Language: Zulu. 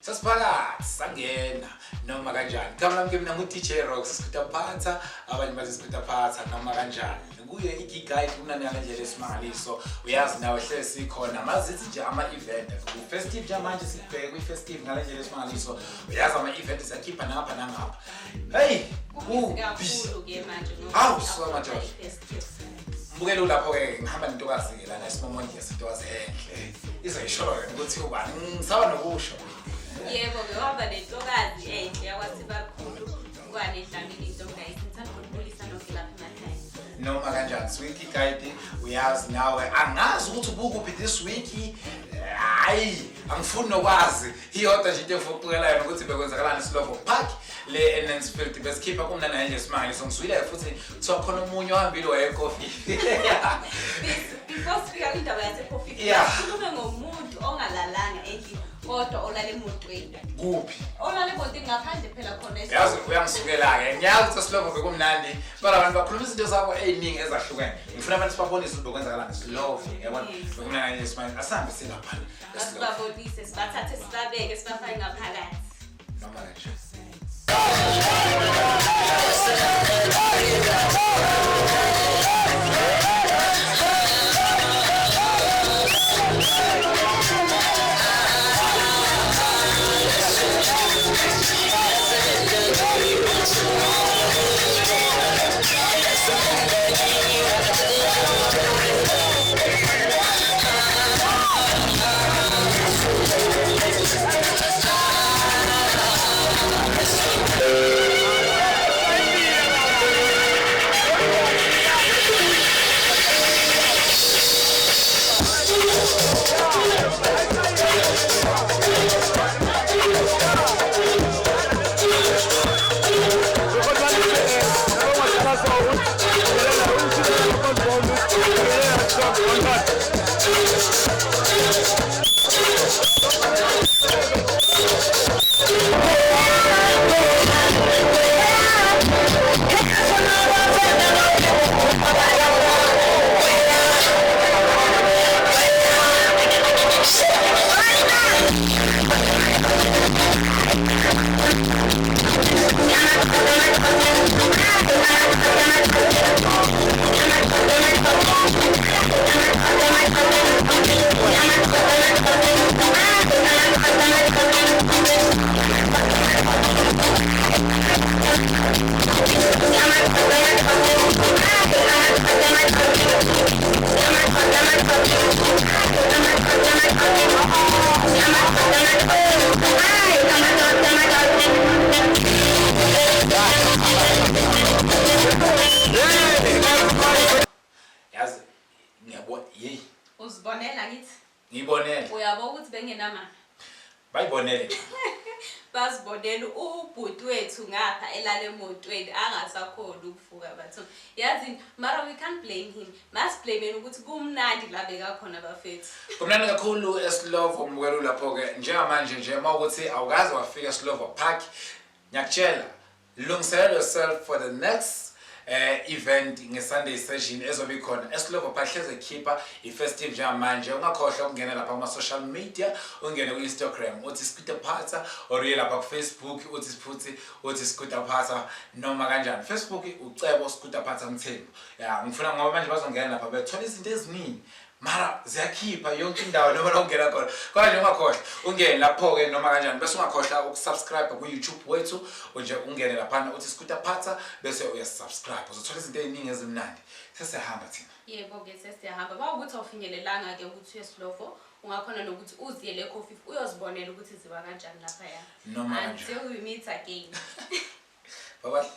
Sasiphakathi sangena noma kanjani. Igama lami ke mina ngu-DJ Rox siskutaphatha abanye bazisiphatha noma kanjani. Kuye i-guide kunani ngendlela esimangaliso uyazi nawe hle sikhona mazithi nje ama-event ku-festive nje manje sibheke kwi-festive ngalendlela esimangaliso uyazi ama-event siyakhipha ngapha nangapha. Hey kakhulu ke manje awu so majola mbukelo lapho ke ngihamba nentokazi ke lana esimomonke yasentokazi enhle izayishoyo ukuthi ubani ngisaba nokusho. Yebo ke waba nentokazi enhle yakwathi bakhulu ngwane dlamini intombi isithanda ukubulisa nonke lapha emakhaya. Noma kanjani sweetie guide uyazi nawe angazi ukuthi ubukuphi this week hayi angifuni nokwazi iyodwa nje into efokuqela yona ukuthi bekwenzakalana Slovo Park le Enensfield besikhipha kumnana nje simanje songiswile futhi kuthiwa khona umunye ohambile waye coffee. Before sifika indaba yase coffee kukhulume ngomuntu ongalalanga endlini kodwa olale emotweni. Kuphi? Olale emotweni ngaphandle phela khona yazi uyangisukela ke ngiyazi ukuthi Slovo bekumnandi kodwa abantu bakhuluma izinto zabo eziningi ezahlukene ngifuna abantu sibabonise ukuthi bekwenzakalana Slovo yabona bekumnandi nje simanje asambe silapha asibabonise sibathathe sibabeke sibafake ngaphakathi noma kanjani. Uzibonela ngithi ngibonela uyabo ukuthi bengenama bayibonele basibonela ubhuti wethu ngapha elale emotweni angasakhona ukuvuka bathu yazi mara we can't blame him must blame ukuthi kumnandi la bekakhona bafethu kumnandi kakhulu eSlovo mbukelo lapho ke njengamanje nje mawukuthi awukazi wafika eSlovo Park ngiyakutshela lungiselela yourself for the next event ngeSunday session ezobe khona eSlovo Park hleze khipha ifestive njengamanje ungakhohlwa ukungena lapha kuma social media ungene ku Instagram uthi skutaphatha or uye lapha ku Facebook uthi siphuthi uthi skutaphatha noma kanjani Facebook ucebo skutaphatha ngithemba ya ngifuna ngoba manje bazongena lapha bethola izinto eziningi mara ziyakhipha yonke indawo noma ungena khona kodwa nje ungakhohlwa ungene lapho ke noma kanjani bese ungakhohlwa ukusubscribe ku YouTube wethu nje ungene lapha uthi skutaphatha bese uyasubscribe uzothola izinto eziningi ezimnandi sesihamba thina. Yebo ke sesiyahamba bawukuthi awufinyelelanga ke ukuthi uyeSlovo ungakhona nokuthi uziyele coffee uyozibonela ukuthi ziba kanjani lapha ya noma kanjani until we meet again. Bye bye.